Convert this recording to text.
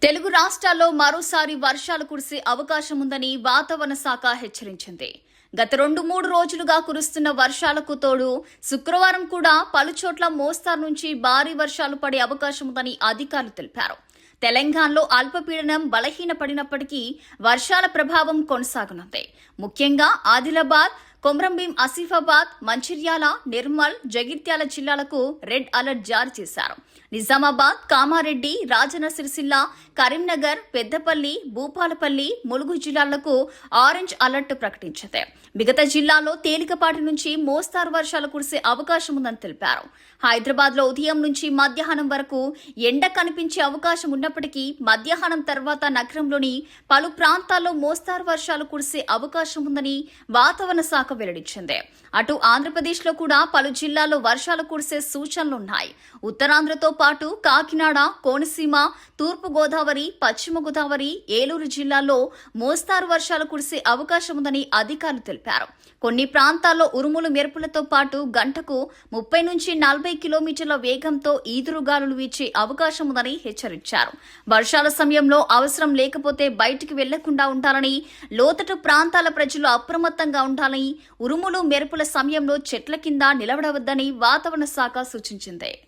తెలుగు రాష్ట్రాల్లో మరోసారి వర్షాలు కురిసే అవకాశం ఉందని వాతావరణ శాఖ హెచ్చరించింది. గత 2-3 రోజులుగా కురుస్తున్న వర్షాలకు తోడు శుక్రవారం కూడా పలుచోట్ల మోస్తారు నుంచి భారీ వర్షాలు పడే అవకాశం ఉందని అధికారులు తెలిపారు. తెలంగాణలో అల్పపీడనం బలహీనపడినప్పటికీ వర్షాల ప్రభావం కొనసాగనుంది. ముఖ్యంగా ఆదిలాబాద్, కొమ్రంభీం, ఆసిఫాబాద్, మంచిర్యాల, నిర్మల్, జగిత్యాల జిల్లాలకు రెడ్ అలర్ట్ జారీ చేశారు. నిజామాబాద్, కామారెడ్డి, రాజన్న సిరిసిల్ల, కరీంనగర్, పెద్దపల్లి, భూపాలపల్లి, ములుగు జిల్లాలకు ఆరెంజ్ అలర్ట్ ప్రకటించింది. మిగతా జిల్లాల్లో తేలికపాటి నుంచి మోస్తారు వర్షాలు కురిసే అవకాశం ఉందని తెలిపారు. హైదరాబాద్ లో ఉదయం నుంచి మధ్యాహ్నం వరకు ఎండ కనిపించే అవకాశం ఉన్నప్పటికీ మధ్యాహ్నం తర్వాత నగరంలోని పలు ప్రాంతాల్లో మోస్తారు వర్షాలు కురిసే అవకాశం ఉందని వాతావరణ శాఖ వెల్లడించింది. అటు ఆంధ్రప్రదేశ్ లో కూడా పలు జిల్లాల్లో వర్షాలు కురిసే సూచనలున్నాయి. ఉత్తరాంధ్రతో పాటు కాకినాడ, కోనసీమ, తూర్పు గోదావరి, పశ్చిమ గోదావరి, ఏలూరు జిల్లాల్లో మోస్తారు వర్షాలు కురిసే అవకాశం ఉందని అధికారులు తెలిపారు. కొన్ని ప్రాంతాల్లో ఉరుములు మెరుపులతో పాటు గంటకు 30 నుంచి 40 కిలోమీటర్ల వేగంతో ఈదురుగాలులు వీచే అవకాశం ఉందని హెచ్చరించారు. వర్షాల సమయంలో అవసరం లేకపోతే బయటికి వెళ్లకుండా ఉండాలని, లోతట్టు ప్రాంతాల ప్రజలు అప్రమత్తంగా ఉండాలని, ఉరుములు మెరుపుల సమయంలో చెట్ల కింద నిలబడవద్దని వాతావరణ శాఖ సూచించింది.